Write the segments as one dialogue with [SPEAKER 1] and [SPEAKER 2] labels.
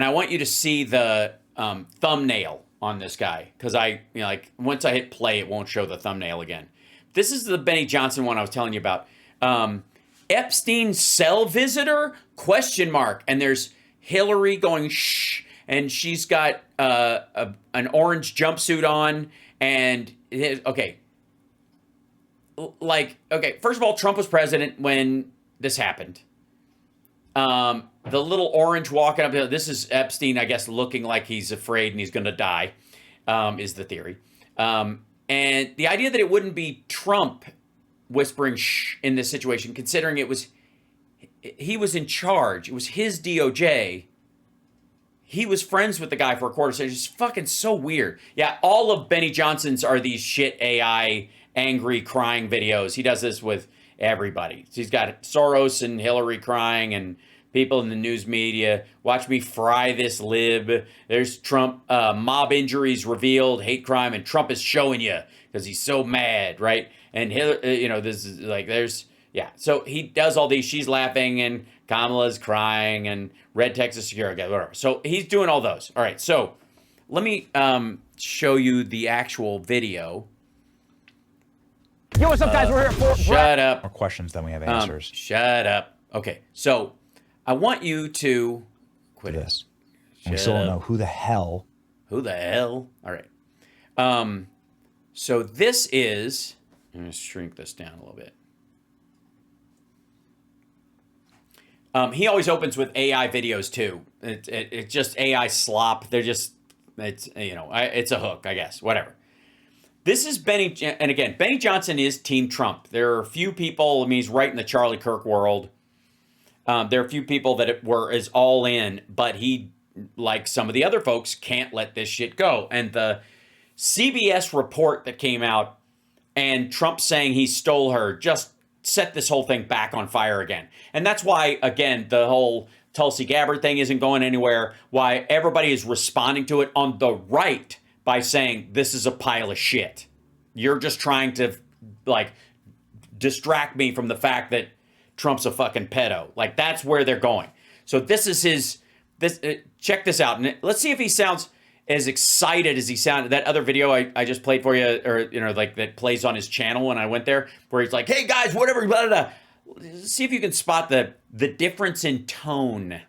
[SPEAKER 1] And I want you to see the thumbnail on this guy, because like once I hit play, it won't show the thumbnail again. This is the Benny Johnson one I was telling you about. Epstein cell visitor? ? And there's Hillary going shh, and she's got an orange jumpsuit on, and okay. First of all, Trump was president when this happened. The little orange walking up, this is Epstein, I guess, looking like he's afraid and he's going to die, is the theory. And the idea that it wouldn't be Trump whispering shh in this situation, considering he was in charge, it was his DOJ. He was friends with the guy for a quarter century. It's fucking so weird. Yeah, all of Benny Johnson's are these shit AI, angry, crying videos. He does this with everybody. He's got Soros and Hillary crying and people in the news media. Watch me fry this lib. There's Trump, mob injuries revealed, hate crime, and Trump is showing you because he's so mad, right? And Hillary, this is like, so he does all these. She's laughing and Kamala's crying and Red Texas Security, whatever. So he's doing all those. All right, so let me show you the actual video.
[SPEAKER 2] Yo, what's up, guys? We're here for...
[SPEAKER 1] Shut up.
[SPEAKER 3] More questions than we have answers.
[SPEAKER 1] Shut up. Okay, so I want you to quit
[SPEAKER 3] this. We still don't know who the hell.
[SPEAKER 1] Who the hell? All right. So this is... I'm going to shrink this down a little bit. He always opens with AI videos too. It's just AI slop. It's a hook, I guess. Whatever. This is Benny, and again, Benny Johnson is Team Trump. There are a few people, he's right in the Charlie Kirk world. There are a few people that is all in, but he, like some of the other folks, can't let this shit go. And the CBS report that came out and Trump saying he stole her just set this whole thing back on fire again. And that's why, again, the whole Tulsi Gabbard thing isn't going anywhere, why everybody is responding to it on the right by saying this is a pile of shit. You're just trying to, distract me from the fact that Trump's a fucking pedo. Like, that's where they're going. So this is check this out. And let's see if he sounds as excited as he sounded. That other video I just played for you, or, that plays on his channel when I went there, where he's like, hey guys, whatever, blah, blah, blah. See if you can spot the difference in tone.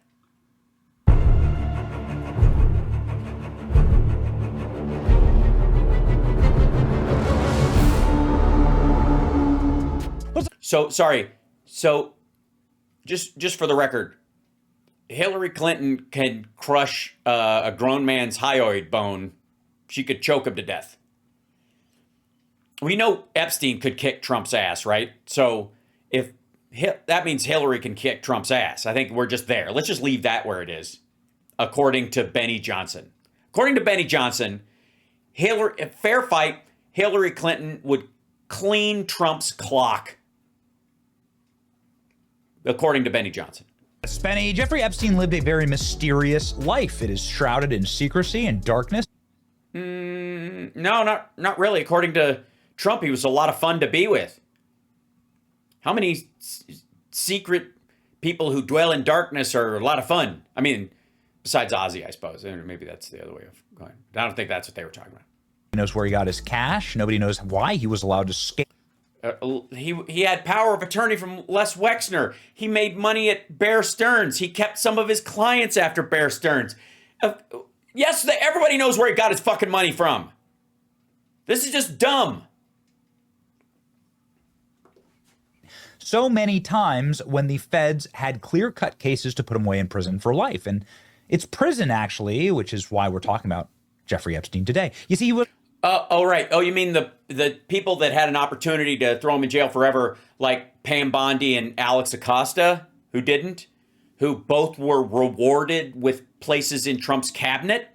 [SPEAKER 1] So, sorry. So, just for the record, Hillary Clinton can crush a grown man's hyoid bone. She could choke him to death. We know Epstein could kick Trump's ass, right? So, if that means Hillary can kick Trump's ass, I think we're just there. Let's just leave that where it is, according to Benny Johnson. According to Benny Johnson, fair fight, Hillary Clinton would clean Trump's clock. According to Benny Johnson.
[SPEAKER 3] Benny, Jeffrey Epstein lived a very mysterious life. It is shrouded in secrecy and darkness.
[SPEAKER 1] No, not really. According to Trump, he was a lot of fun to be with. How many secret people who dwell in darkness are a lot of fun? Besides Ozzy, I suppose. Maybe that's the other way of going. I don't think that's what they were talking about.
[SPEAKER 3] He knows where he got his cash. Nobody knows why he was allowed to skate.
[SPEAKER 1] He had power of attorney from Les Wexner. He made money at Bear Stearns. He kept some of his clients after Bear Stearns. Yes, everybody knows where he got his fucking money from. This is just dumb.
[SPEAKER 3] So many times when the feds had clear-cut cases to put him away in prison for life. And it's prison, actually, which is why we're talking about Jeffrey Epstein today. You see, he was...
[SPEAKER 1] Oh, right. Oh, you mean the people that had an opportunity to throw him in jail forever, like Pam Bondi and Alex Acosta, who didn't, who both were rewarded with places in Trump's cabinet?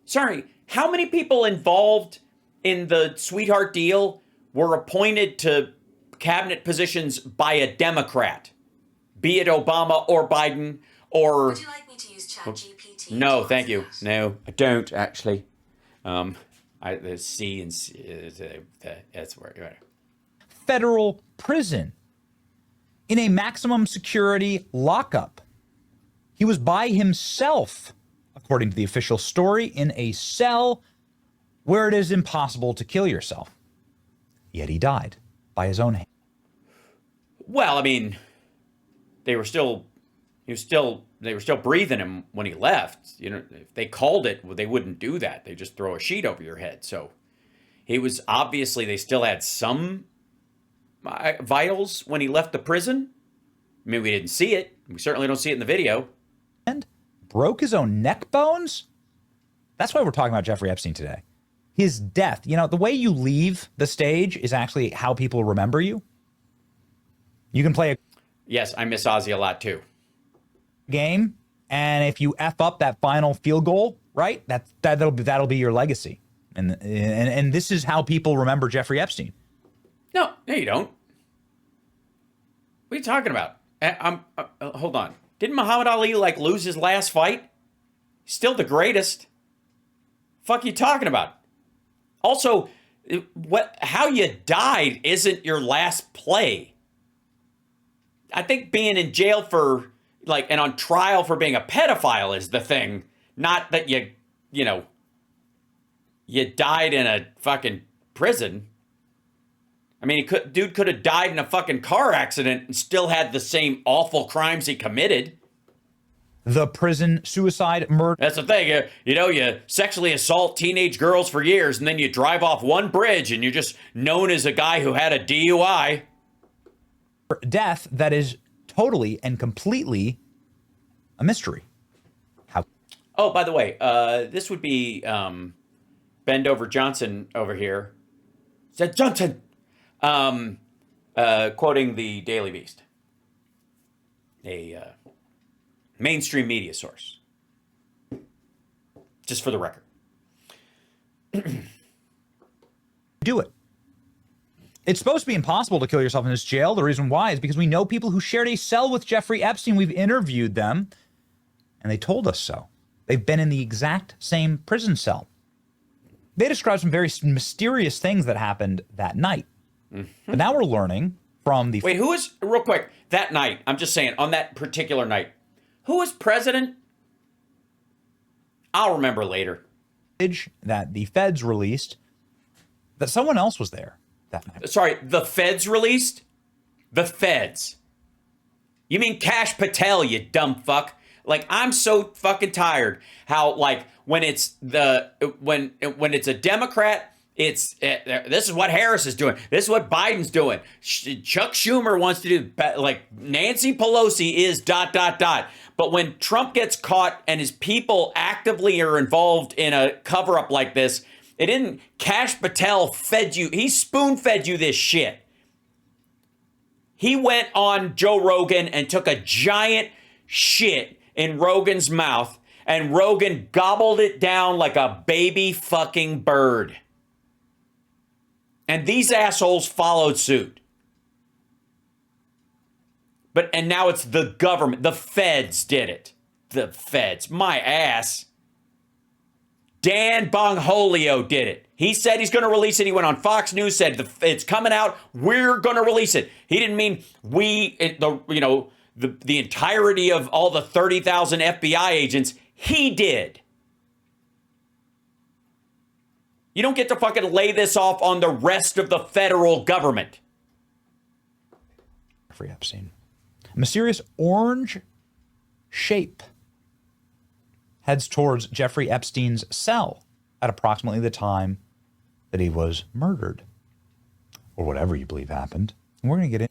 [SPEAKER 1] Sorry, how many people involved in the sweetheart deal were appointed to cabinet positions by a Democrat, be it Obama or Biden or...
[SPEAKER 4] Would you like me to use ChatGPT?
[SPEAKER 1] No, thank you. No, I don't actually. The C and C, that's where. Right.
[SPEAKER 3] Federal prison in a maximum security lockup. He was by himself, according to the official story, in a cell where it is impossible to kill yourself. Yet he died by his own hand.
[SPEAKER 1] Well, I mean, they were still breathing him when he left. You know, if they called it, well, they wouldn't do that. They just throw a sheet over your head. So he was obviously, they still had some vitals when he left the prison. I mean, we didn't see it. We certainly don't see it in the video.
[SPEAKER 3] And broke his own neck bones? That's why we're talking about Jeffrey Epstein today. His death. You know, the way you leave the stage is actually how people remember you. You can play a
[SPEAKER 1] Yes, I miss Ozzy a lot too.
[SPEAKER 3] Game, and if you F up that final field goal, right, that'll be your legacy. And this is how people remember Jeffrey Epstein.
[SPEAKER 1] No, you don't. What are you talking about? Hold on. Didn't Muhammad Ali lose his last fight? He's still the greatest. Fuck you talking about? Also, how you died isn't your last play. I think being in jail for and on trial for being a pedophile is the thing, not that you died in a fucking prison. I mean, dude could have died in a fucking car accident and still had the same awful crimes he committed.
[SPEAKER 3] The prison suicide murder.
[SPEAKER 1] That's the thing. You sexually assault teenage girls for years, and then you drive off one bridge, and you're just known as a guy who had a DUI.
[SPEAKER 3] Death that is totally and completely a mystery. How?
[SPEAKER 1] Oh, by the way, this would be Bend Over Johnson over here. Said Johnson, quoting the Daily Beast, a mainstream media source. Just for the record.
[SPEAKER 3] Do it. It's supposed to be impossible to kill yourself in this jail. The reason why is because we know people who shared a cell with Jeffrey Epstein. We've interviewed them, and they told us so. They've been in the exact same prison cell. They described some very mysterious things that happened that night. Mm-hmm. But now we're learning from the...
[SPEAKER 1] Wait, who was, real quick, that night, I'm just saying, on that particular night, who was president? I'll remember later.
[SPEAKER 3] That the feds released, that someone else was there that night.
[SPEAKER 1] Sorry, the feds released? The feds. You mean Kash Patel, you dumb fuck. I'm so fucking tired how, when it's when it's a Democrat, it's this is what Harris is doing. This is what Biden's doing. Chuck Schumer wants to do, Nancy Pelosi is ... But when Trump gets caught and his people actively are involved in a cover-up like this, it didn't. Kash Patel fed you. He spoon-fed you this shit. He went on Joe Rogan and took a giant shit in Rogan's mouth, and Rogan gobbled it down like a baby fucking bird. And these assholes followed suit. And now it's the government. The feds did it. The feds. My ass. Dan Bongholio did it. He said he's going to release it. He went on Fox News, said it's coming out. We're going to release it. He didn't mean the entirety of all the 30,000 FBI agents. He did. You don't get to fucking lay this off on the rest of the federal government.
[SPEAKER 3] Jeffrey Epstein. A mysterious orange shape heads towards Jeffrey Epstein's cell at approximately the time that he was murdered, or whatever you believe happened. And we're going to get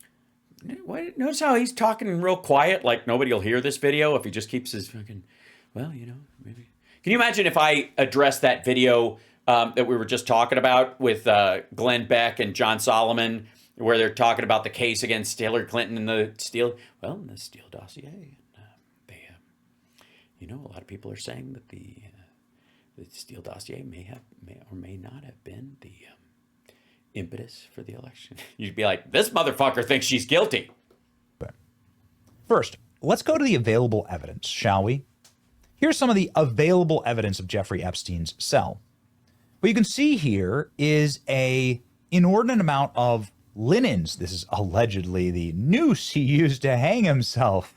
[SPEAKER 3] in.
[SPEAKER 1] Notice how he's talking real quiet, like nobody will hear this video if he just keeps his fucking, maybe. Can you imagine if I addressed that video that we were just talking about with Glenn Beck and John Solomon, where they're talking about the case against Hillary Clinton and the Steele dossier. A lot of people are saying that the Steele dossier may or may not have been the impetus for the election. You'd be like, this motherfucker thinks she's guilty.
[SPEAKER 3] First, let's go to the available evidence, shall we? Here's some of the available evidence of Jeffrey Epstein's cell. What you can see here is a inordinate amount of linens. This is allegedly the noose he used to hang himself.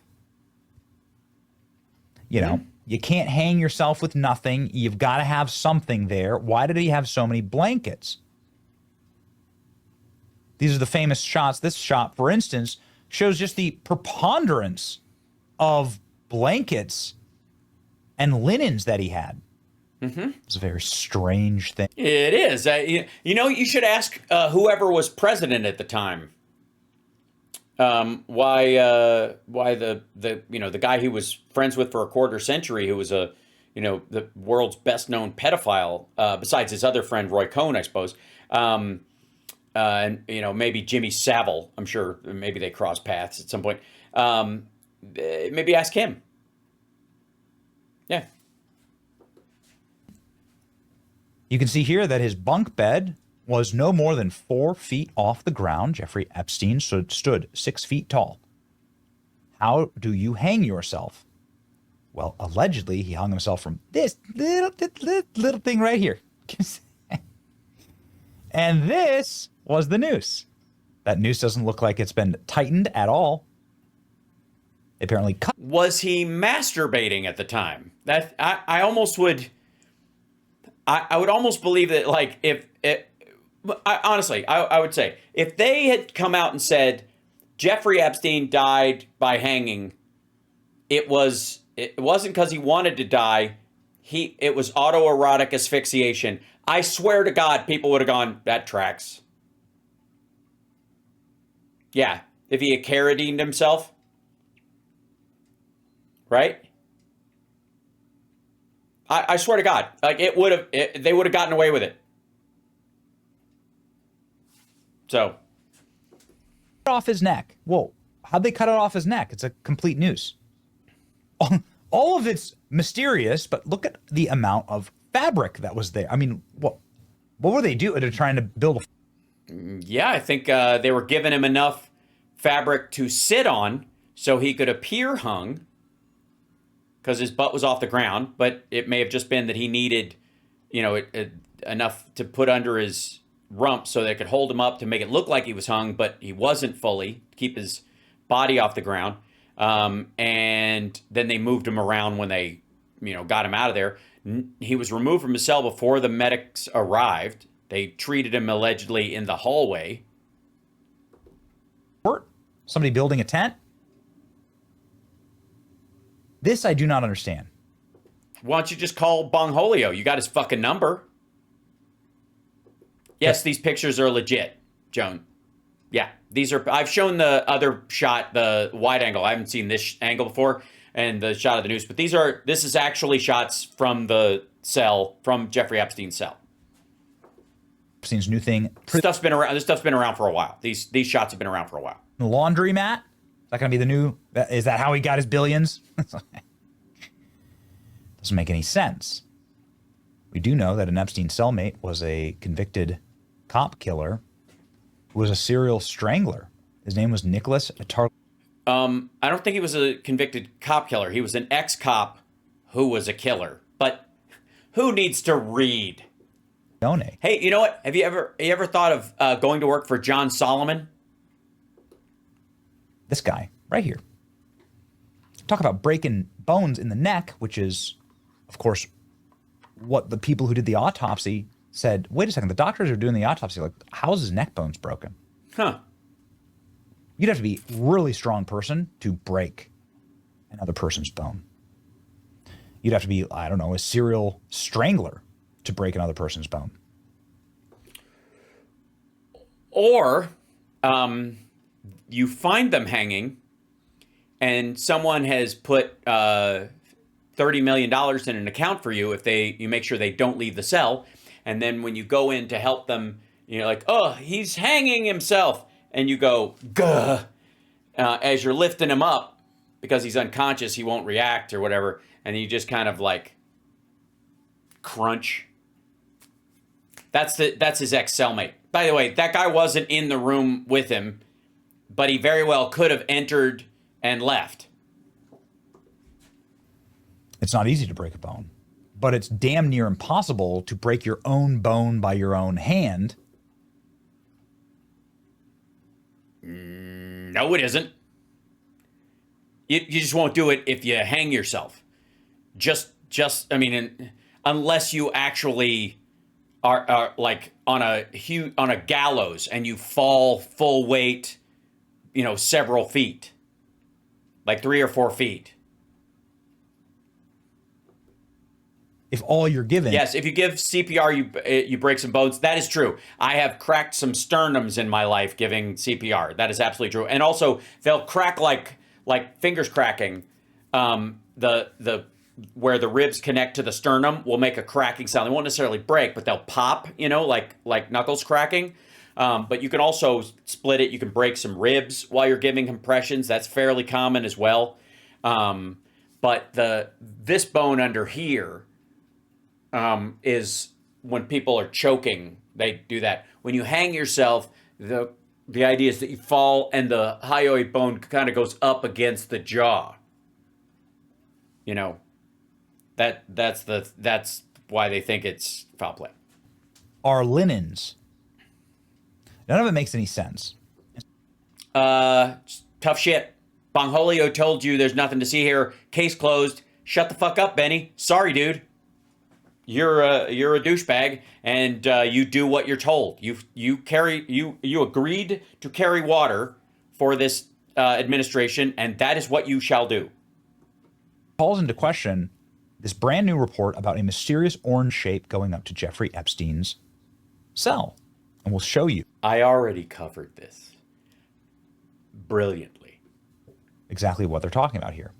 [SPEAKER 3] You know, you can't hang yourself with nothing. You've got to have something there. Why did he have so many blankets? These are the famous shots. This shot, for instance, shows just the preponderance of blankets and linens that he had. It's a very strange thing.
[SPEAKER 1] It is. You know, you should ask whoever was president at the time. Why the guy he was friends with for a quarter century, who was the world's best known pedophile, besides his other friend Roy Cohn, I suppose. And maybe Jimmy Savile. I'm sure maybe they crossed paths at some point. Maybe ask him. Yeah.
[SPEAKER 3] You can see here that his bunk bed was no more than 4 feet off the ground. Jeffrey Epstein stood 6 feet tall. How do you hang yourself? Well, allegedly, he hung himself from this little thing right here. And this was the noose. That noose doesn't look like it's been tightened at all. They apparently cut.
[SPEAKER 1] Was he masturbating at the time? That I almost would. I would almost believe that, like, honestly, I would say if they had come out and said Jeffrey Epstein died by hanging, it wasn't because he wanted to die. It was autoerotic asphyxiation. I swear to God, people would have gone, that tracks. Yeah, if he had carradined himself, right? I swear to God, like they would have gotten away with it. So,
[SPEAKER 3] off his neck. Whoa, how'd they cut it off his neck? It's a complete noose. All of it's mysterious, but look at the amount of fabric that was there. I mean, what were they doing? They're trying to build a...
[SPEAKER 1] Yeah, I think they were giving him enough fabric to sit on so he could appear hung, because his butt was off the ground, but it may have just been that he needed, enough to put under his rump so they could hold him up to make it look like he was hung, but he wasn't fully, to keep his body off the ground. And then they moved him around when they, got him out of there. He was removed from his cell before the medics arrived. They treated him allegedly in the hallway.
[SPEAKER 3] Somebody building a tent? This I do not understand.
[SPEAKER 1] Why don't you just call Bongholio? You got his fucking number. Yes, these pictures are legit, Joan. Yeah, these are. I've shown the other shot, the wide angle. I haven't seen this angle before, and the shot of the noose. But this is actually shots from the cell, from Jeffrey Epstein's cell.
[SPEAKER 3] Epstein's new thing.
[SPEAKER 1] This stuff's been around for a while. These shots have been around for a while.
[SPEAKER 3] Laundromat? Is that going to be the new... Is that how he got his billions? Doesn't make any sense. We do know that an Epstein cellmate was a convicted cop killer who was a serial strangler. His name was Nicholas Tar...
[SPEAKER 1] I don't think he was a convicted cop killer. He was an ex-cop who was a killer. But who needs to read?
[SPEAKER 3] Donate.
[SPEAKER 1] Hey, you know what? Have you ever thought of going to work for John Solomon?
[SPEAKER 3] This guy right here. Talk about breaking bones in the neck, which is, of course, what the people who did the autopsy said. Wait a second, the doctors are doing the autopsy. Like, how's his neck bones broken?
[SPEAKER 1] Huh.
[SPEAKER 3] You'd have to be a really strong person to break another person's bone. You'd have to be, I don't know, a serial strangler to break another person's bone.
[SPEAKER 1] Or, you find them hanging, and someone has put $30 million in an account for you if you make sure they don't leave the cell. And then when you go in to help them, you're like, oh, he's hanging himself. And you go, gah, as you're lifting him up, because he's unconscious, he won't react or whatever. And you just kind of like crunch. That's his ex-cellmate. By the way, that guy wasn't in the room with him, but he very well could have entered and left.
[SPEAKER 3] It's not easy to break a bone, but it's damn near impossible to break your own bone by your own hand.
[SPEAKER 1] No, it isn't. You just won't do it if you hang yourself. I mean, unless you actually are like on a gallows and you fall full weight, several feet, like 3 or 4 feet.
[SPEAKER 3] If all you're given.
[SPEAKER 1] Yes, if you give CPR, you break some bones. That is true. I have cracked some sternums in my life giving CPR. That is absolutely true. And also, they'll crack like fingers cracking. The where the ribs connect to the sternum will make a cracking sound. They won't necessarily break, but they'll pop. Like knuckles cracking. But you can also split it. You can break some ribs while you're giving compressions. That's fairly common as well. But this bone under here. Is when people are choking, they do that. When you hang yourself, the idea is that you fall and the hyoid bone kind of goes up against the jaw. That's why they think it's foul play.
[SPEAKER 3] Are linens. None of it makes any sense.
[SPEAKER 1] Tough shit. Bongholio told you there's nothing to see here. Case closed. Shut the fuck up, Benny. Sorry, dude. You're a douchebag, and you do what you're told. You agreed to carry water for this administration, and that is what you shall do.
[SPEAKER 3] Calls into question this brand new report about a mysterious orange shape going up to Jeffrey Epstein's cell, and we'll show you.
[SPEAKER 1] I already covered this brilliantly.
[SPEAKER 3] Exactly what they're talking about here.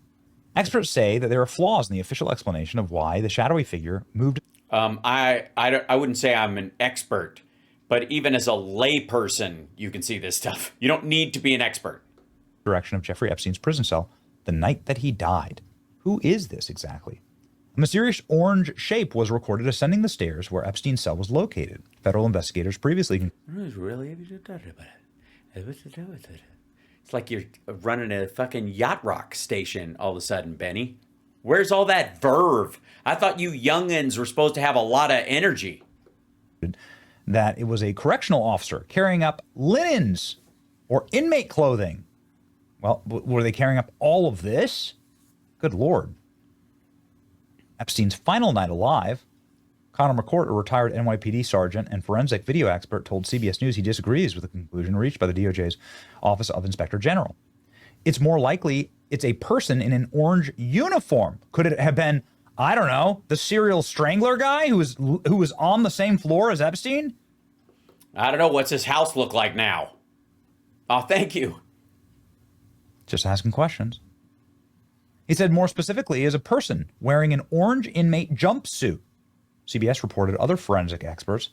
[SPEAKER 3] Experts say that there are flaws in the official explanation of why the shadowy figure moved.
[SPEAKER 1] I wouldn't say I'm an expert, but even as a layperson, you can see this stuff. You don't need to be an expert.
[SPEAKER 3] Direction of Jeffrey Epstein's prison cell the night that he died. Who is this exactly? A mysterious orange shape was recorded ascending the stairs where Epstein's cell was located. Federal investigators previously.
[SPEAKER 1] It's like you're running a fucking yacht rock station all of a sudden, Benny. Where's all that verve? I thought you youngins were supposed to have a lot of energy.
[SPEAKER 3] That it was a correctional officer carrying up linens or inmate clothing. Well, were they carrying up all of this? Good Lord. Epstein's final night alive, Connor McCourt, a retired NYPD sergeant and forensic video expert, told CBS News he disagrees with the conclusion reached by the DOJ's Office of Inspector General. It's more likely it's a person in an orange uniform. Could it have been, I don't know, the serial strangler guy who was on the same floor as Epstein?
[SPEAKER 1] I don't know. What's his house look like now? Oh, thank you.
[SPEAKER 3] Just asking questions. He said more specifically as a person wearing an orange inmate jumpsuit. CBS reported other forensic experts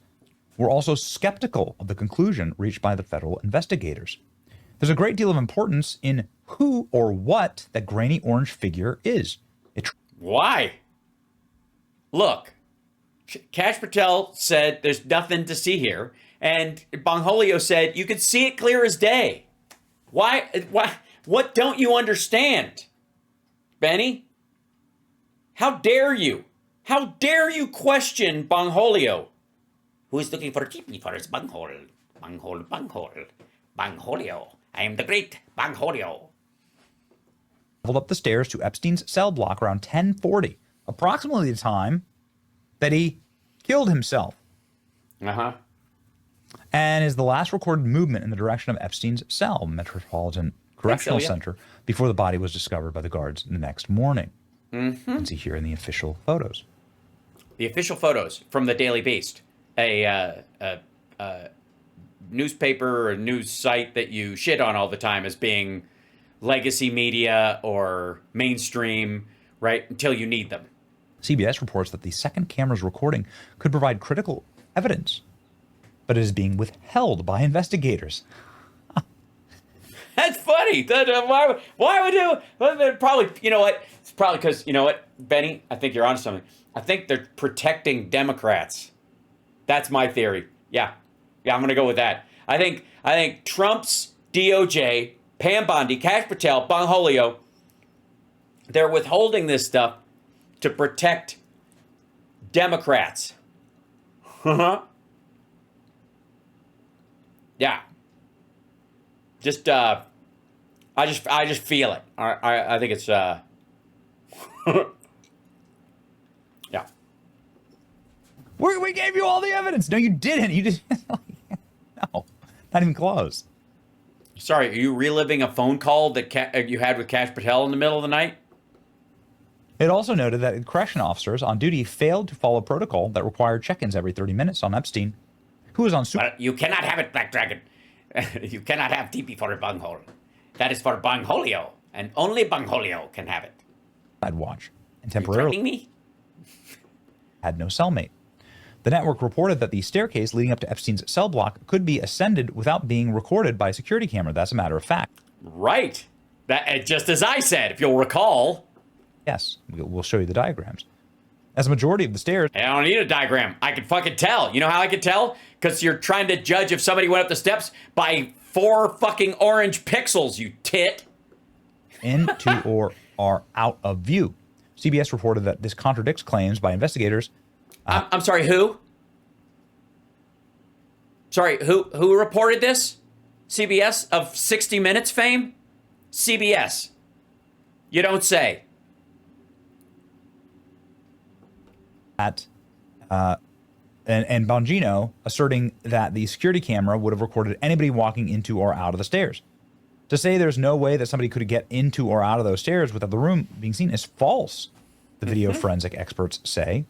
[SPEAKER 3] were also skeptical of the conclusion reached by the federal investigators. There's a great deal of importance in who or what that grainy orange figure is.
[SPEAKER 1] Why? Look, Kash Patel said there's nothing to see here, and Bongholio said you could see it clear as day. Why? What don't you understand, Benny? How dare you? How dare you question Bongholio? Who is looking for a jeepney for his bunghole? Bunghole. Bongholio. I am the great Bongholio.
[SPEAKER 3] Traveled up the stairs to Epstein's cell block around 10:40, approximately the time that he killed himself. And is the last recorded movement in the direction of Epstein's cell, Metropolitan Correctional Center, before the body was discovered by the guards the next morning. You can see here in the official photos.
[SPEAKER 1] The official photos from the Daily Beast, a newspaper or news site that you shit on all the time as being legacy media or mainstream, right, until you need them.
[SPEAKER 3] CBS reports that the second camera's recording could provide critical evidence, but it is being withheld by investigators.
[SPEAKER 1] That's funny. Why would you? Well, probably, you know what? It's probably because, you know what, Benny? I think you're onto something. I think they're protecting Democrats. That's my theory. Yeah, I'm going to go with that. I think Trump's DOJ, Pam Bondi, Kash Patel, Bongholio, they're withholding this stuff to protect Democrats. Yeah. I just feel it. I think it's
[SPEAKER 3] We gave you all the evidence. No, you didn't. You just no, not even close.
[SPEAKER 1] Sorry, are you reliving a phone call that you had with Kash Patel in the middle of the night?
[SPEAKER 3] It also noted that correction officers on duty failed to follow protocol that required check-ins every 30 minutes on Epstein, who was on
[SPEAKER 1] But you cannot have it, Black Dragon. You cannot have TP for a bunghole. That is for Bungholio, and only Bungholio can have it.
[SPEAKER 3] watch and
[SPEAKER 1] Are you
[SPEAKER 3] temporarily
[SPEAKER 1] threatening me?
[SPEAKER 3] had no cellmate. The network reported that the staircase leading up to Epstein's cell block could be ascended without being recorded by a security camera. That's a matter of fact.
[SPEAKER 1] Right. That just as I said, if you'll recall.
[SPEAKER 3] Yes, we'll show you the diagrams. As a majority of the stairs...
[SPEAKER 1] I don't need a diagram. I can fucking tell. You know how I can tell? Because you're trying to judge if somebody went up the steps by 4 fucking orange pixels, you tit.
[SPEAKER 3] into or are out of view. CBS reported that this contradicts claims by investigators.
[SPEAKER 1] I'm sorry, who? Sorry, who reported this? CBS of 60 Minutes fame? CBS. You don't say.
[SPEAKER 3] And Bongino asserting that the security camera would have recorded anybody walking into or out of the stairs. To say there's no way that somebody could get into or out of those stairs without the room being seen is false, the video forensic experts say.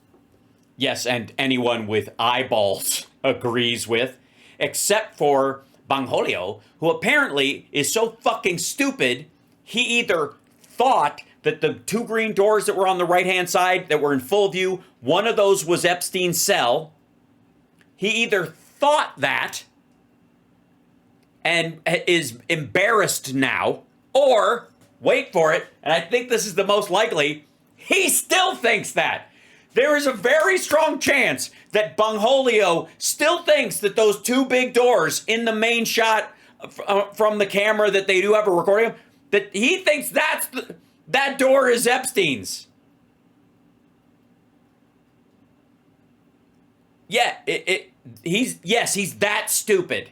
[SPEAKER 1] Yes, and anyone with eyeballs agrees with, except for Bangholio, who apparently is so fucking stupid, he either thought that the 2 green doors that were on the right-hand side that were in full view, one of those was Epstein's cell. He either thought that and is embarrassed now, or, wait for it, and I think this is the most likely, he still thinks that. There is a very strong chance that Bangholio still thinks that those 2 big doors in the main shot from the camera that they do have a recording of, that he thinks that door is Epstein's. Yeah, he's that stupid.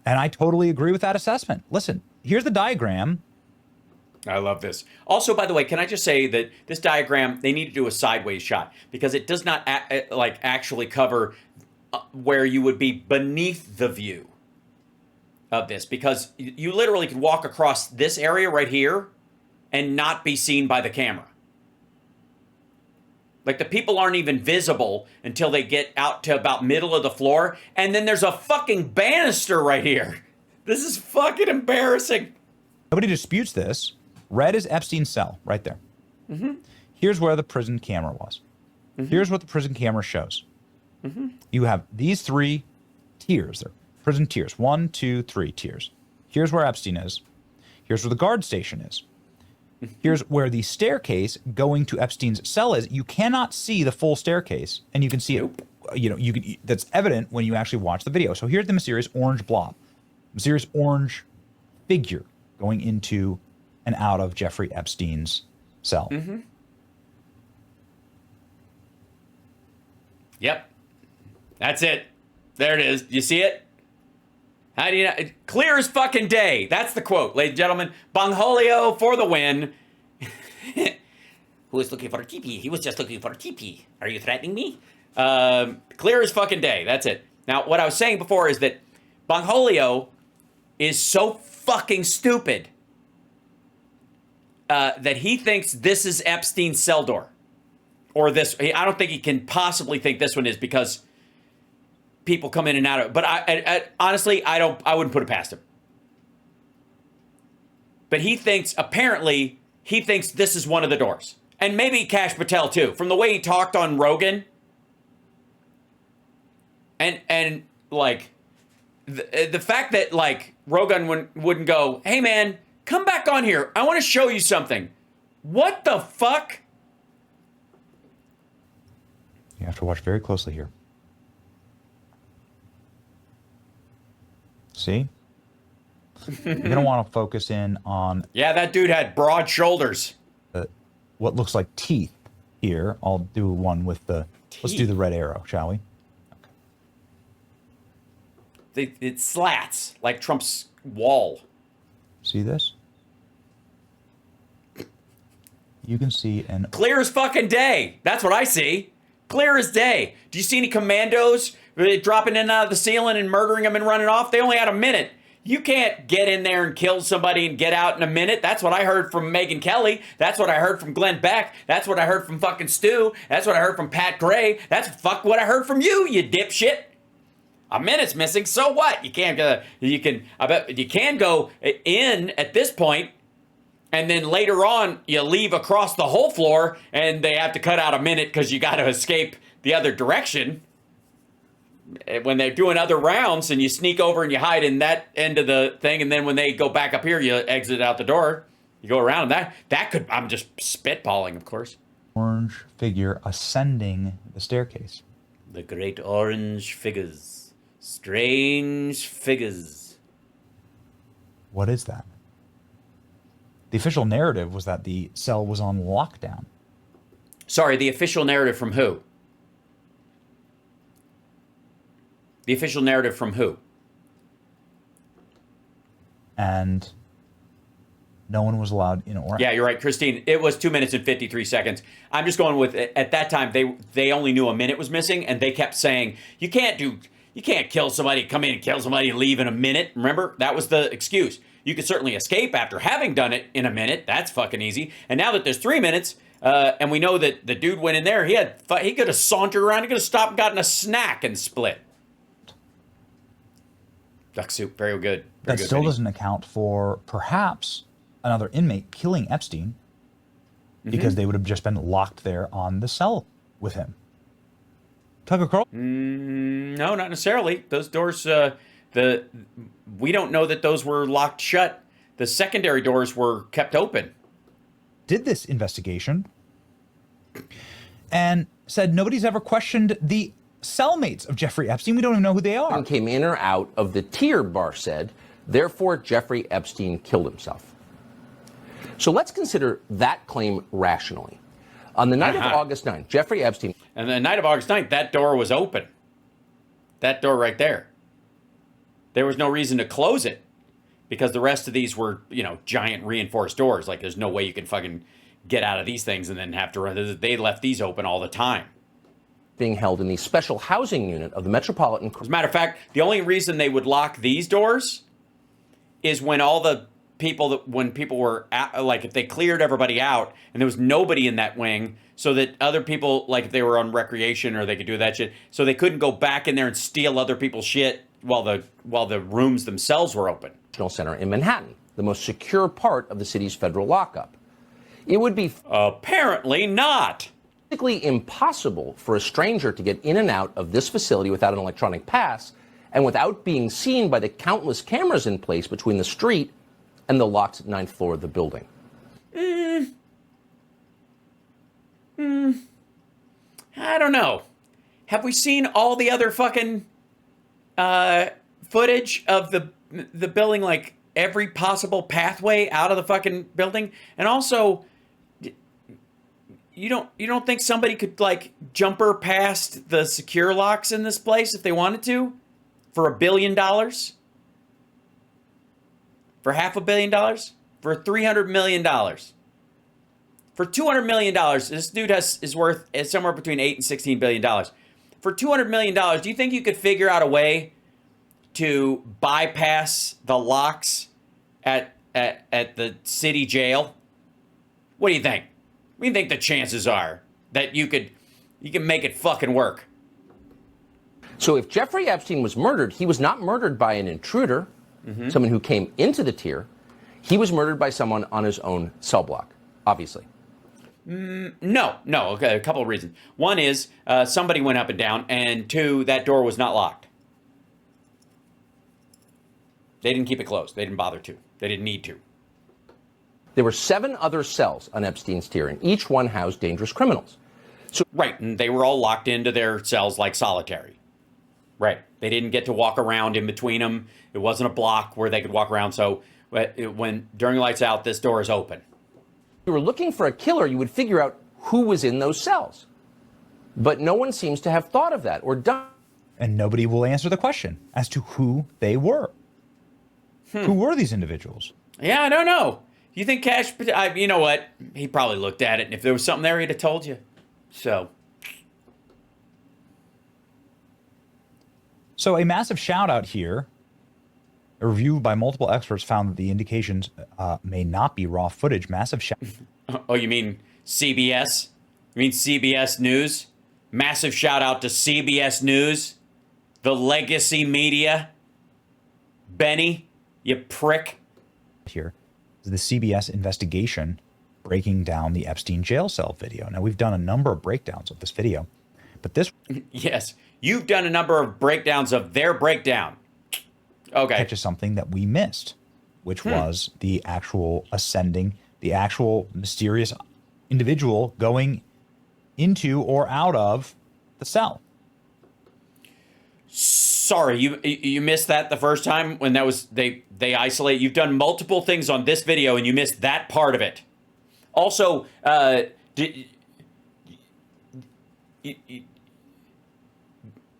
[SPEAKER 3] And I totally agree with that assessment. Listen, here's the diagram.
[SPEAKER 1] I love this. Also, by the way, can I just say that this diagram, they need to do a sideways shot because it does not actually cover where you would be beneath the view of this, because you literally could walk across this area right here and not be seen by the camera. Like, the people aren't even visible until they get out to about middle of the floor, and then there's a fucking banister right here. This is fucking embarrassing.
[SPEAKER 3] Nobody disputes this. Red is Epstein's cell, right there. Here's where the prison camera was. Here's what the prison camera shows. You have these 3 tiers. They're prison tiers. 1, 2, 3 tiers. Here's where Epstein is. Here's where the guard station is. Here's where the staircase going to Epstein's cell is. You cannot see the full staircase, and you can see it. That's evident when you actually watch the video. So here's the mysterious orange blob, mysterious orange figure going into and out of Jeffrey Epstein's cell.
[SPEAKER 1] Yep. That's it. There it is. You see it? How do you know? Clear as fucking day. That's the quote, ladies and gentlemen. Bangholio for the win. Who was looking for a teepee? He was just looking for a teepee. Are you threatening me? Clear as fucking day. That's it. Now, what I was saying before is that Bangholio is so fucking stupid that he thinks this is Epstein's cell door. Or this. I don't think he can possibly think this one is, because people come in and out of it. But I honestly, I wouldn't put it past him. But he thinks, apparently, he thinks this is one of the doors. And maybe Kash Patel, too. From the way he talked on Rogan. And like, the fact that, like, Rogan wouldn't go, hey, man, come back on here. I want to show you something. What the fuck?
[SPEAKER 3] You have to watch very closely here. See? You're going to want to focus in on...
[SPEAKER 1] Yeah, that dude had broad shoulders.
[SPEAKER 3] What looks like teeth here. I'll do one with the...
[SPEAKER 1] Teeth.
[SPEAKER 3] Let's do the red arrow, shall we?
[SPEAKER 1] Okay. It slats like Trump's wall.
[SPEAKER 3] See this? You can see an
[SPEAKER 1] Clear as fucking day. That's what I see. Clear as day. Do you see any commandos dropping in and out of the ceiling and murdering them and running off? They only had a minute. You can't get in there and kill somebody and get out in a minute. That's what I heard from Megyn Kelly. That's what I heard from Glenn Beck. That's what I heard from fucking Stu. That's what I heard from Pat Gray. That's what I heard from you dipshit. A minute's missing, so what? You can't I bet you can go in at this point, and then later on you leave across the whole floor and they have to cut out a minute because you got to escape the other direction. When they're doing other rounds and you sneak over and you hide in that end of the thing, and then when they go back up here, you exit out the door, you go around. That could, I'm just spitballing, of course.
[SPEAKER 3] orange figure ascending the staircase.
[SPEAKER 1] The great orange figures. Strange figures.
[SPEAKER 3] What is that? The official narrative was that the cell was on lockdown.
[SPEAKER 1] Sorry, the official narrative from who? The official narrative from who?
[SPEAKER 3] And no one was allowed in or out.
[SPEAKER 1] Yeah, you're right, Christine. It was 2 minutes and 53 seconds. I'm just going with, at that time, they only knew a minute was missing, and they kept saying, you can't kill somebody, come in and kill somebody and leave in a minute. Remember? That was the excuse. You could certainly escape after having done it in a minute. That's fucking easy. And now that there's 3 minutes, and we know that the dude went in there, he could have sauntered around, he could have stopped and gotten a snack and split. Duck soup, very good. Very
[SPEAKER 3] That
[SPEAKER 1] good,
[SPEAKER 3] still
[SPEAKER 1] Vinny.
[SPEAKER 3] doesn't account for perhaps another inmate killing Epstein because they would have just been locked there on the cell with him. Tucker Carlson?
[SPEAKER 1] No, not necessarily. Those doors, we don't know that those were locked shut. The secondary doors were kept open.
[SPEAKER 3] Did this investigation and said nobody's ever questioned the cellmates of Jeffrey Epstein. We don't even know who they are.
[SPEAKER 4] Came in or out of the tier, Barr said. Therefore, Jeffrey Epstein killed himself. So let's consider that claim rationally. On the night of August 9th, Jeffrey Epstein...
[SPEAKER 1] And the night of August 9th, that door was open. That door right there. There was no reason to close it because the rest of these were, giant reinforced doors. Like, there's no way you can fucking get out of these things and then have to run. They left these open all the time.
[SPEAKER 4] Being held in the special housing unit of the Metropolitan...
[SPEAKER 1] As a matter of fact, the only reason they would lock these doors is when all the people when people were like, if they cleared everybody out and there was nobody in that wing, so that other people, like if they were on recreation or they could do that shit, so they couldn't go back in there and steal other people's shit while the rooms themselves were open.
[SPEAKER 4] Center in Manhattan, the most secure part of the city's federal lockup. It would be
[SPEAKER 1] apparently not
[SPEAKER 4] physically impossible for a stranger to get in and out of this facility without an electronic pass and without being seen by the countless cameras in place between the street and the locked 9th floor of the building.
[SPEAKER 1] I don't know. Have we seen all the other fucking footage of the building, like every possible pathway out of the fucking building? And also, you don't think somebody could like jumper past the secure locks in this place if they wanted to for $1 billion? For $500 million? For $300 million? For $200 million, this dude is worth somewhere between $8 and $16 billion. For $200 million, do you think you could figure out a way to bypass the locks at the city jail? What do you think? What do you think the chances are that you can make it fucking work?
[SPEAKER 4] So if Jeffrey Epstein was murdered, he was not murdered by an intruder, someone who came into the tier. He was murdered by someone on his own cell block, obviously.
[SPEAKER 1] No. Okay, a couple of reasons. One is somebody went up and down, and two, that door was not locked. They didn't keep it closed. They didn't bother to. They didn't need to.
[SPEAKER 4] There were 7 other cells on Epstein's tier, and each one housed dangerous criminals.
[SPEAKER 1] Right, and they were all locked into their cells like solitary. Right. They didn't get to walk around in between them. It wasn't a block where they could walk around. So when during lights out, this door is open.
[SPEAKER 4] If you were looking for a killer, you would figure out who was in those cells. But no one seems to have thought of that or done.
[SPEAKER 3] And nobody will answer the question as to who they were. Who were these individuals?
[SPEAKER 1] Yeah, I don't know. You think Cash, you know what? He probably looked at it, and if there was something there, he'd have told you. So
[SPEAKER 3] a massive shout out here. A review by multiple experts found that the indications may not be raw footage. Massive shout.
[SPEAKER 1] Oh, you mean CBS? You mean CBS News? Massive shout out to CBS News, the legacy media. Benny, you prick.
[SPEAKER 3] Here is the CBS investigation breaking down the Epstein jail cell video. Now, we've done a number of breakdowns of this video, but this
[SPEAKER 1] Yes, you've done a number of breakdowns of their breakdown. Okay.
[SPEAKER 3] catches something that we missed, which was the actual ascending, the actual mysterious individual going into or out of the cell.
[SPEAKER 1] Sorry, you missed that the first time when that was they isolate. You've done multiple things on this video and you missed that part of it. Also,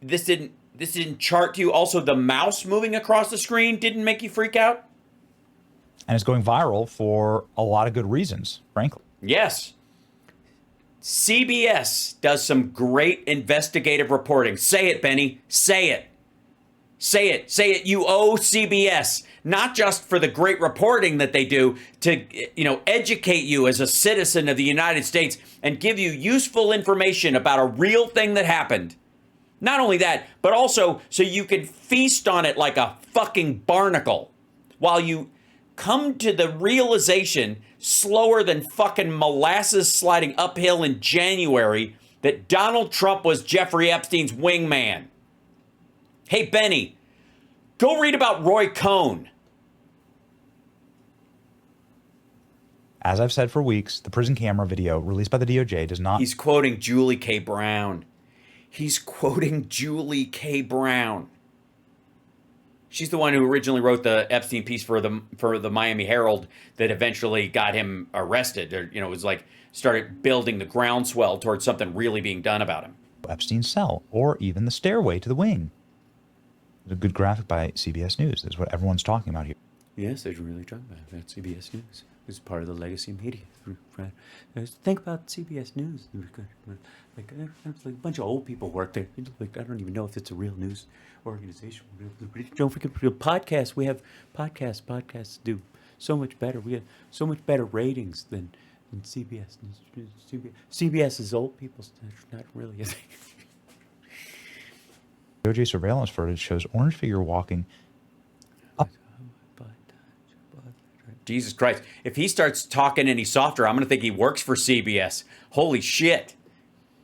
[SPEAKER 1] this didn't chart to you. Also, the mouse moving across the screen didn't make you freak out?
[SPEAKER 3] And it's going viral for a lot of good reasons, frankly.
[SPEAKER 1] Yes. CBS does some great investigative reporting. Say it, Benny. Say it. Say it. Say it. You owe CBS, not just for the great reporting that they do to, educate you as a citizen of the United States and give you useful information about a real thing that happened. Not only that, but also so you can feast on it like a fucking barnacle while you come to the realization, slower than fucking molasses sliding uphill in January, that Donald Trump was Jeffrey Epstein's wingman. Hey, Benny, go read about Roy Cohn.
[SPEAKER 3] As I've said for weeks, the prison camera video released by the DOJ does not...
[SPEAKER 1] He's quoting Julie K. Brown. He's quoting Julie K. Brown. She's the one who originally wrote the Epstein piece for the Miami Herald that eventually got him arrested. Or, it was like started building the groundswell towards something really being done about him.
[SPEAKER 3] Epstein's cell, or even the stairway to the wing. There's a good graphic by CBS News. This is what everyone's talking about here.
[SPEAKER 1] Yes, they're really talking about it. That's CBS News. It's part of the legacy media. Think about CBS News. Like a bunch of old people work there. Like, I don't even know if it's a real news organization. Don't forget podcasts. We have podcasts. Podcasts do so much better. We have so much better ratings than CBS News. CBS is old people. It's not really a thing.
[SPEAKER 3] DOJ surveillance footage shows orange figure walking up.
[SPEAKER 1] Jesus Christ. If he starts talking any softer, I'm going to think he works for CBS. Holy shit.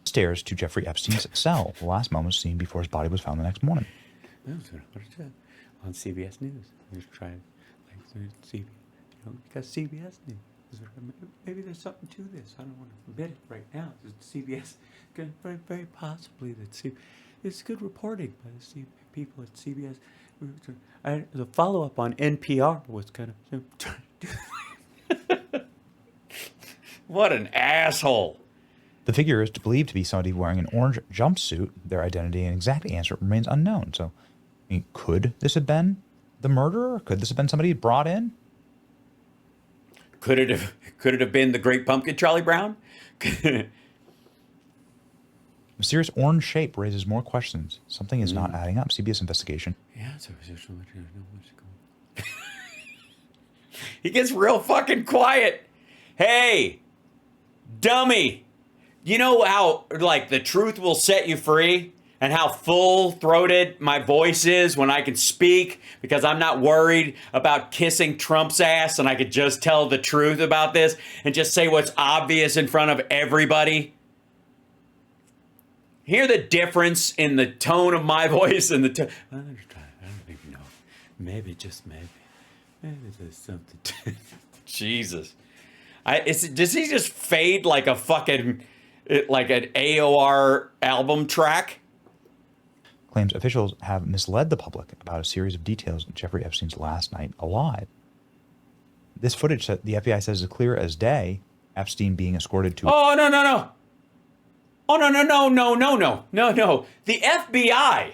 [SPEAKER 3] Stairs to Jeffrey Epstein's cell. The last moment seen before his body was found the next morning.
[SPEAKER 1] On CBS News. Just trying to see, because CBS News. Maybe there's something to this. I don't want to admit it right now. CBS, very, very possibly that it's good reporting by the people at CBS. The follow-up on NPR was kind of... What an asshole.
[SPEAKER 3] The figure is believed to be somebody wearing an orange jumpsuit. Their identity and exact answer remains unknown. So, could this have been the murderer? Could this have been somebody brought in?
[SPEAKER 1] Could it have been the Great Pumpkin, Charlie Brown?
[SPEAKER 3] Mysterious orange shape raises more questions. Something is not adding up. CBS investigation.
[SPEAKER 1] Yeah, he gets real fucking quiet. Hey, dummy. You know how, the truth will set you free? And how full-throated my voice is when I can speak because I'm not worried about kissing Trump's ass and I could just tell the truth about this and just say what's obvious in front of everybody? Hear the difference in the tone of my voice and the tone. I don't even know. Maybe, just maybe. Maybe there's something to it. Jesus. Does he just fade like a fucking, like an AOR album track?
[SPEAKER 3] Claims officials have misled the public about a series of details in Jeffrey Epstein's last night alive. This footage that the FBI says is clear as day, Epstein being escorted to...
[SPEAKER 1] Oh, no. Oh, no. The FBI.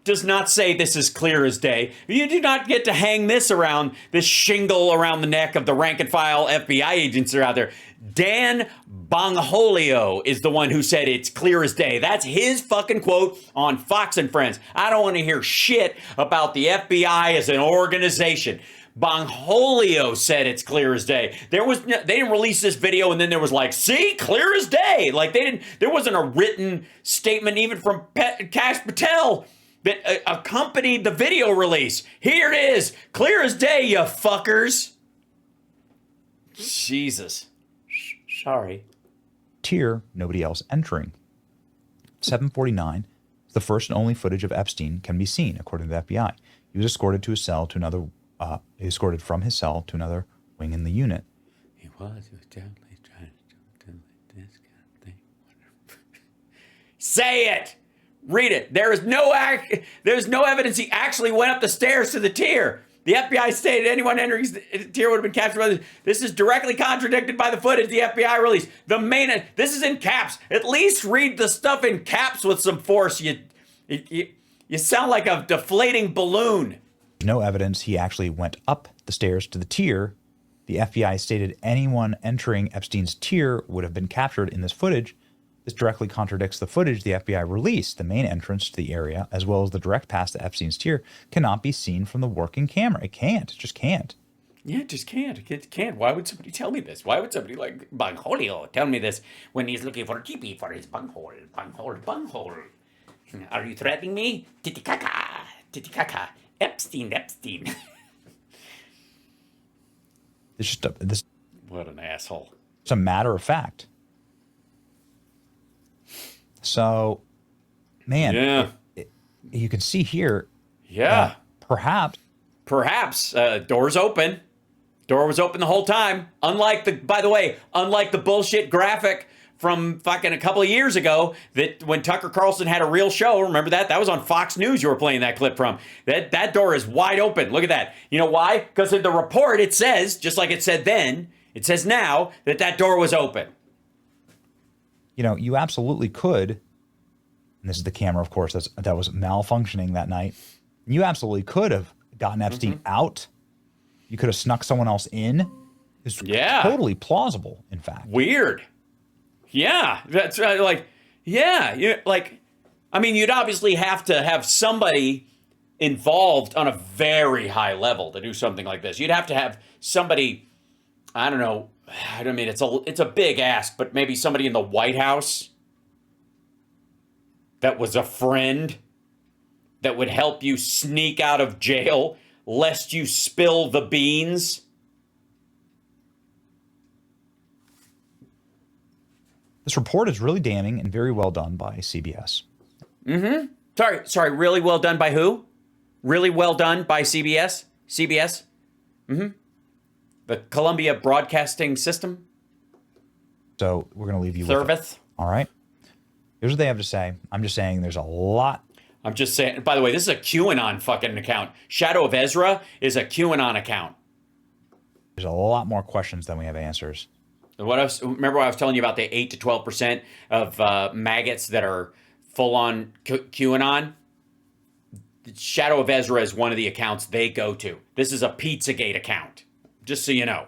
[SPEAKER 1] does not say this is clear as day. You do not get to hang this around, this shingle around the neck of the rank and file FBI agents that are out there. Dan Bongholio is the one who said it's clear as day. That's his fucking quote on Fox and Friends. I don't want to hear shit about the FBI as an organization. Bongholio said it's clear as day. They didn't release this video and then there was like, see, clear as day. Like there wasn't a written statement even from Kash Patel that accompanied the video release. Here it is, clear as day, you fuckers. Jesus. Sorry.
[SPEAKER 3] Tier, nobody else entering. 7:49, the first and only footage of Epstein can be seen, according to the FBI. He was escorted to his cell to another. Escorted from his cell to another wing in the unit.
[SPEAKER 1] He was definitely trying to do this kind of thing. Say it. Read it. There's no evidence he actually went up the stairs to the tier. The FBI stated anyone entering the tier would have been captured by this is directly contradicted by the footage the FBI released. This is in caps. At least read the stuff in caps with some force. You sound like a deflating balloon.
[SPEAKER 3] No evidence he actually went up the stairs to the tier. The FBI stated anyone entering Epstein's tier would have been captured in this footage. This directly contradicts the footage the FBI released. The main entrance to the area, as well as the direct path to Epstein's tier, cannot be seen from the working camera. It can't. It just can't.
[SPEAKER 1] Yeah, it just can't. It can't. Why would somebody tell me this? Why would somebody like Bongholio tell me this when he's looking for a TP for his bunghole? Bunghole. Are you threatening me? Titicaca. Epstein.
[SPEAKER 3] It's just this.
[SPEAKER 1] What an asshole.
[SPEAKER 3] It's a matter of fact. So, man,
[SPEAKER 1] yeah,
[SPEAKER 3] you can see here.
[SPEAKER 1] Yeah,
[SPEAKER 3] perhaps.
[SPEAKER 1] Door's open. Door was open the whole time. Unlike the bullshit graphic from fucking a couple of years ago that when Tucker Carlson had a real show, remember that? That was on Fox News you were playing that clip from. That door is wide open. Look at that. You know why? Because in the report it says, just like it said then, it says now that door was open.
[SPEAKER 3] You know, you absolutely could, and this is the camera, of course, that was malfunctioning that night. You absolutely could have gotten Epstein out. You could have snuck someone else in. It's totally plausible, in fact.
[SPEAKER 1] Weird. Yeah, that's right. Like, yeah, I mean, you'd obviously have to have somebody involved on a very high level to do something like this. You'd have to have somebody, I don't know. I mean, it's a big ask, but maybe somebody in the White House that was a friend that would help you sneak out of jail lest you spill the beans.
[SPEAKER 3] This report is really damning and very well done by CBS.
[SPEAKER 1] Mm-hmm. Sorry, really well done by who? Really well done by CBS? CBS? Mm-hmm. The Columbia Broadcasting System?
[SPEAKER 3] So we're going to leave you
[SPEAKER 1] Service.
[SPEAKER 3] with it. All right. Here's what they have to say. I'm just saying there's a lot.
[SPEAKER 1] I'm just saying, by the way, this is a QAnon fucking account. Shadow of Ezra is a QAnon account.
[SPEAKER 3] There's a lot more questions than we have answers.
[SPEAKER 1] Remember what I was telling you about the 8 to 12% of maggots that are full on QAnon? Shadow of Ezra is one of the accounts they go to. This is a Pizzagate account, just so you know.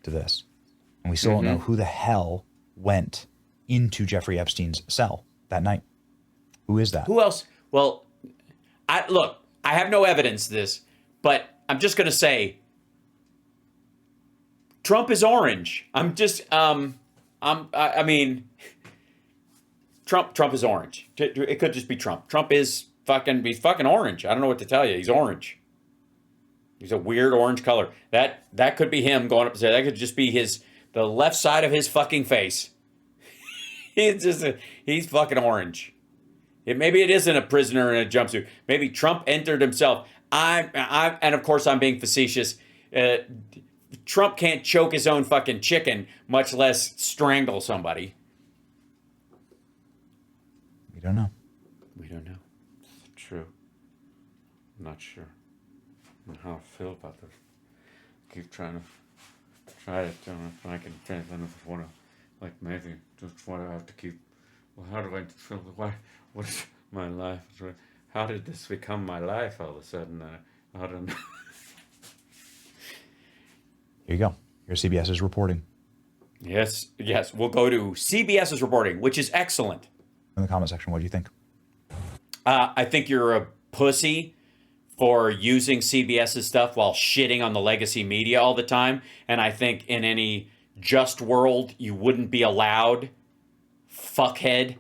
[SPEAKER 3] To this. And we still don't know who the hell went into Jeffrey Epstein's cell that night. Who is that?
[SPEAKER 1] Who else? Well, I have no evidence of this, but I'm just going to say Trump is orange. I mean, Trump is orange. It could just be Trump. He's fucking orange. I don't know what to tell you. He's orange. He's a weird orange color. That could be him going up there. That could just be the left side of his fucking face. He's fucking orange. Maybe it isn't a prisoner in a jumpsuit. Maybe Trump entered himself. And of course I'm being facetious. Trump can't choke his own fucking chicken, much less strangle somebody.
[SPEAKER 3] We don't know.
[SPEAKER 1] We don't know. It's true. I'm not sure how I feel about this. Keep trying to try it. Don't know if I can try it. I don't know if I want to, like, maybe just want to have to keep. Well, how do I feel? What is my life? How did this become my life all of a sudden? I don't know.
[SPEAKER 3] Here you go. Here's CBS's reporting.
[SPEAKER 1] Yes. We'll go to CBS's reporting, which is excellent.
[SPEAKER 3] In the comment section, what do you think?
[SPEAKER 1] I think you're a pussy for using CBS's stuff while shitting on the legacy media all the time. And I think in any just world, you wouldn't be allowed. Fuckhead.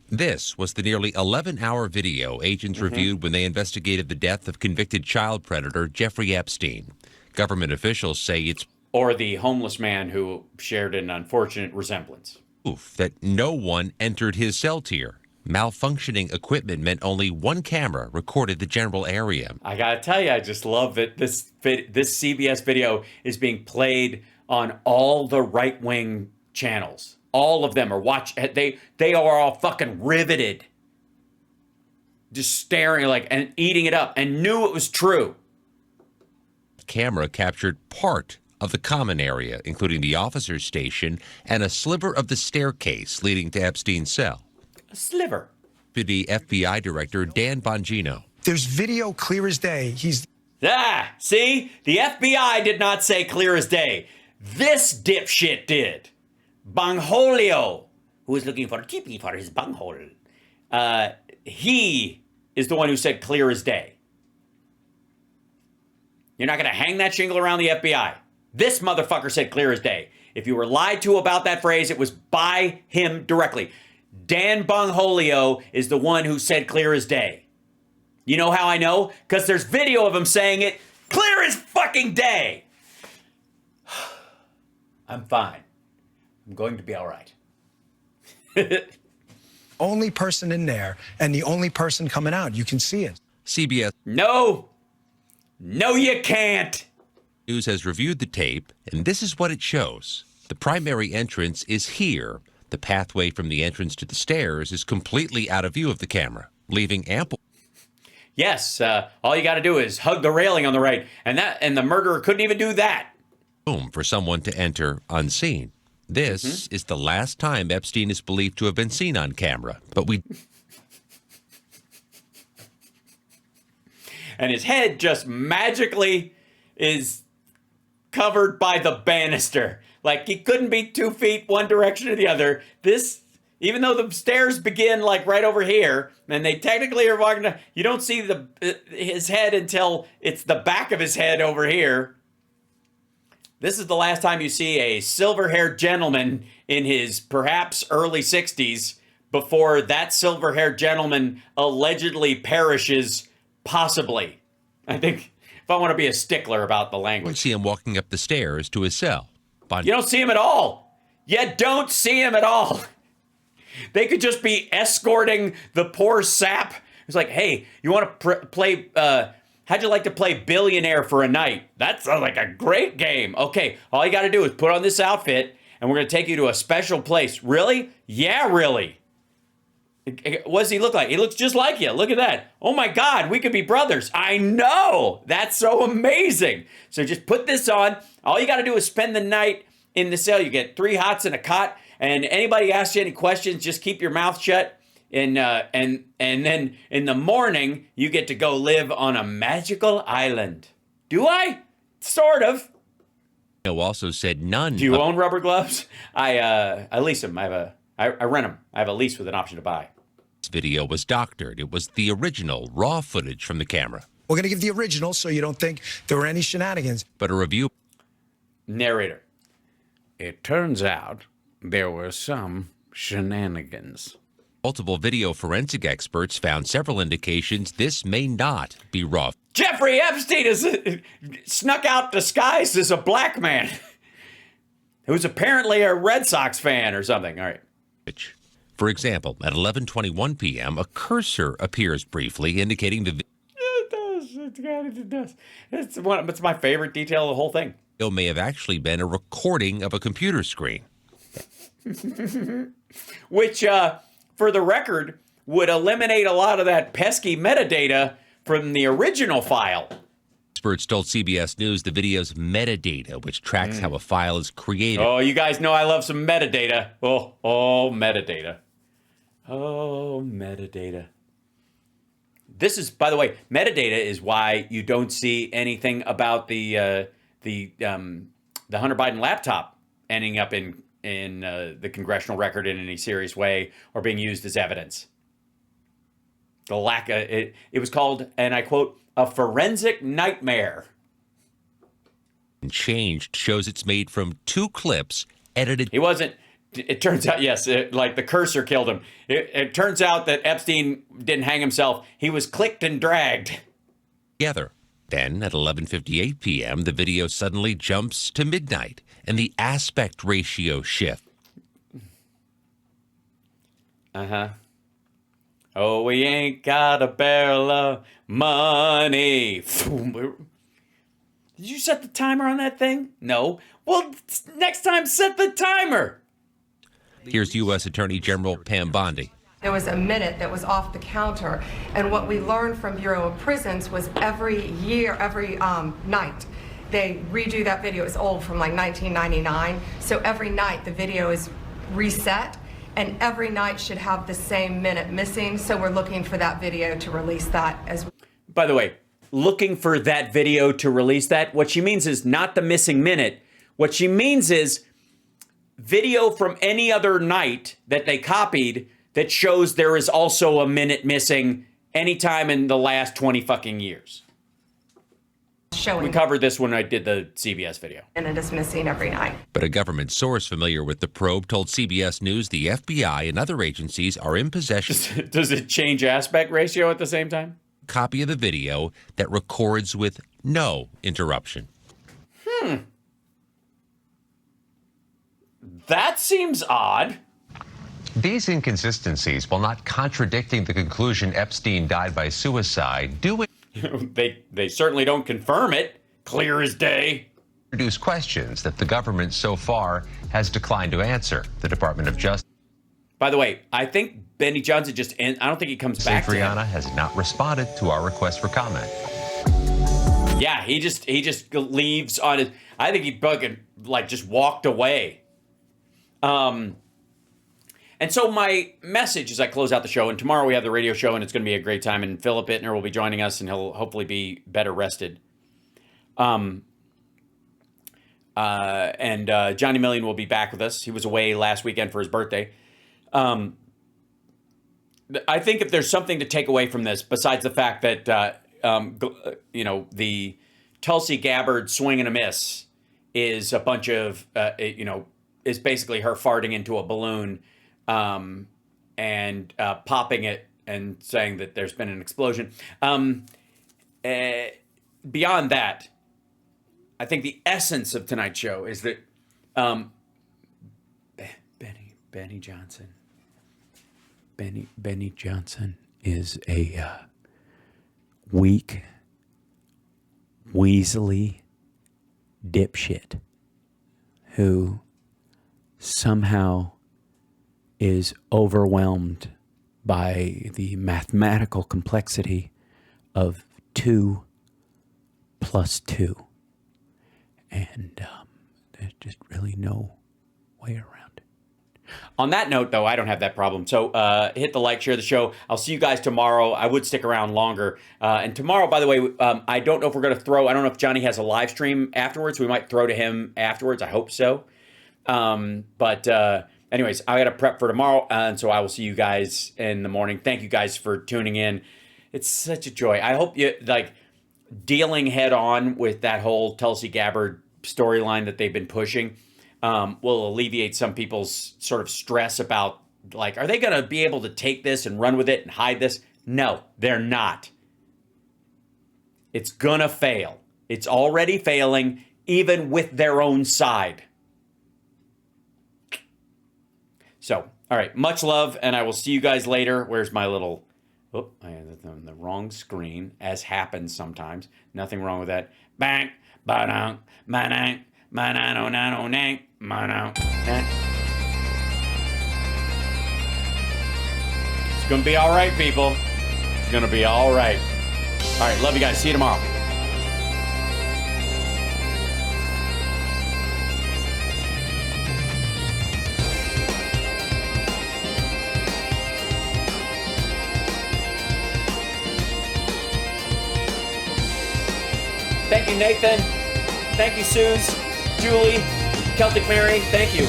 [SPEAKER 5] This was the nearly 11-hour video agents reviewed when they investigated the death of convicted child predator Jeffrey Epstein. Government officials say it's
[SPEAKER 1] or the homeless man who shared an unfortunate resemblance.
[SPEAKER 5] proof that no one entered his cell tier. Malfunctioning equipment meant only one camera recorded the general area.
[SPEAKER 1] I gotta tell you, I just love that this CBS video is being played on all the right-wing channels. All of them are they are all fucking riveted. Just staring and eating it up and knew it was true.
[SPEAKER 5] Camera captured part of the common area, including the officer's station and a sliver of the staircase leading to Epstein's cell.
[SPEAKER 1] A sliver.
[SPEAKER 5] Deputy FBI Director Dan Bongino.
[SPEAKER 6] There's video clear as day.
[SPEAKER 1] See? The FBI did not say clear as day. This dipshit did. Bangholio, who is looking for a tipi for his bunghole. He is the one who said clear as day. You're not going to hang that shingle around the FBI. This motherfucker said clear as day. If you were lied to about that phrase, it was by him directly. Dan Bongholio is the one who said clear as day. You know how I know? Because there's video of him saying it clear as fucking day. I'm fine. I'm going to be all right.
[SPEAKER 6] Only person in there and the only person coming out. You can see it.
[SPEAKER 5] CBS
[SPEAKER 1] No, you can't.
[SPEAKER 5] News has reviewed the tape, and this is what it shows. The primary entrance is here. The pathway from the entrance to the stairs is completely out of view of the camera, leaving ample
[SPEAKER 1] Yes, all you got to do is hug the railing on the right, and the murderer couldn't even do that.
[SPEAKER 5] room for someone to enter unseen. This is the last time Epstein is believed to have been seen on camera, but
[SPEAKER 1] and his head just magically is covered by the banister. Like, he couldn't be 2 feet one direction or the other. Even though the stairs begin right over here, and they technically are walking down, you don't see his head until it's the back of his head over here. This is the last time you see a silver-haired gentleman in his perhaps early 60s before that silver-haired gentleman allegedly perishes, possibly. I think if I want to be a stickler about the
[SPEAKER 5] we
[SPEAKER 1] language.
[SPEAKER 5] see him walking up the stairs to his cell.
[SPEAKER 1] You don't see him at all. You don't see him at all. They could just be escorting the poor sap. It's like, hey, you want to play... how'd you like to play billionaire for a night? That sounds like a great game. Okay, all you got to do is put on this outfit, and we're going to take you to a special place. Really? Yeah, really. What does he look like? He looks just like you. Look at that. Oh my God, we could be brothers. I know. That's so amazing. So just put this on. All you got to do is spend the night in the cell. You get 3 hots and a cot, and anybody asks you any questions, just keep your mouth shut. And then in the morning, you get to go live on a magical island. Do I? Sort of.
[SPEAKER 5] Also said none.
[SPEAKER 1] Do you own rubber gloves? I lease them. I rent them. I have a lease with an option to buy.
[SPEAKER 5] This video was doctored. It was the original raw footage from the camera.
[SPEAKER 6] We're going to give the original so you don't think there were any shenanigans.
[SPEAKER 5] But a review
[SPEAKER 1] Narrator. It turns out there were some shenanigans.
[SPEAKER 5] multiple video forensic experts found several indications this may not be raw
[SPEAKER 1] Jeffrey Epstein is snuck out disguised as a black man who's apparently a Red Sox fan or something. All right.
[SPEAKER 5] footage. For example, at 11:21 p.m., a cursor appears briefly indicating the
[SPEAKER 1] It does. It does. It's my favorite detail of the whole thing.
[SPEAKER 5] video may have actually been a recording of a computer screen.
[SPEAKER 1] Which, for the record, would eliminate a lot of that pesky metadata from the original file.
[SPEAKER 5] Experts told CBS News the video's metadata, which tracks how a file is created.
[SPEAKER 1] Oh, you guys know I love some metadata. Oh, metadata. Oh, metadata. this is, by the way, metadata is why you don't see anything about the Hunter Biden laptop ending up in the congressional record in any serious way or being used as evidence. The lack of it was called, and I quote, a forensic nightmare.
[SPEAKER 5] Changed shows it's made from 2 clips edited.
[SPEAKER 1] He wasn't. It turns out, yes, like the cursor killed him. It turns out that Epstein didn't hang himself. He was clicked and dragged
[SPEAKER 5] Together. Then at 11:58 p.m., the video suddenly jumps to midnight, and the aspect ratio shift.
[SPEAKER 1] Oh, we ain't got a barrel of money. Did you set the timer on that thing? No. Well, next time, set the timer.
[SPEAKER 5] Here's U.S. Attorney General Pam Bondi.
[SPEAKER 7] There was a minute that was off the counter, and what we learned from Bureau of Prisons was every night, they redo that video. It's old, from like 1999. So every night the video is reset, and every night should have the same minute missing. So we're looking for that video to release that as well.
[SPEAKER 1] By the way, looking for that video to release that, what she means is not the missing minute. What she means is video from any other night that they copied that shows there is also a minute missing anytime in the last 20 fucking years. We covered this when I did the CBS video.
[SPEAKER 7] And it is missing every night.
[SPEAKER 5] But a government source familiar with the probe told CBS News the FBI and other agencies are in possession.
[SPEAKER 1] Does it change aspect ratio at the same time?
[SPEAKER 5] Copy of the video that records with no interruption.
[SPEAKER 1] That seems odd.
[SPEAKER 8] These inconsistencies, while not contradicting the conclusion Epstein died by suicide, do
[SPEAKER 1] They certainly don't confirm it. Clear as day.
[SPEAKER 8] introduce questions that the government so far has declined to answer. The Department of Justice.
[SPEAKER 1] By the way, I think Benny Johnson I don't think he comes back to him.
[SPEAKER 8] Adriana has not responded to our request for comment.
[SPEAKER 1] Yeah, he just leaves on his. I think he fucking just walked away. And so my message as I close out the show, and tomorrow we have the radio show, and it's going to be a great time, and Philip Ittner will be joining us, and he'll hopefully be better rested. And Johnny Million will be back with us. He was away last weekend for his birthday. I think if there's something to take away from this, besides the fact that, the Tulsi Gabbard swing and a miss is a bunch of, is basically her farting into a balloon and popping it and saying that there's been an explosion. Beyond that, I think the essence of tonight's show is that Benny Johnson. Benny Johnson is a weak, weaselly dipshit who somehow is overwhelmed by the mathematical complexity of 2 plus 2. And there's just really no way around it. On that note, though, I don't have that problem. So hit the like, share the show. I'll see you guys tomorrow. I would stick around longer. And tomorrow, by the way, I don't know if we're going to throw, I don't know if Johnny has a live stream afterwards. We might throw to him afterwards. I hope so. Anyways, I got to prep for tomorrow. And so I will see you guys in the morning. Thank you guys for tuning in. It's such a joy. I hope you dealing head on with that whole Tulsi Gabbard storyline that they've been pushing will alleviate some people's sort of stress about, are they going to be able to take this and run with it and hide this? No, they're not. It's going to fail. It's already failing, even with their own side. So, all right, much love, and I will see you guys later. Where's my little... Oh, I had it on the wrong screen, as happens sometimes. Nothing wrong with that. Bang, ba-dang, ba-dang, ba-dang, ba-dang. It's going to be all right, people. It's going to be all right. All right, love you guys. See you tomorrow. Thank you, Nathan. Thank you, Suze, Julie, Celtic Mary. Thank you.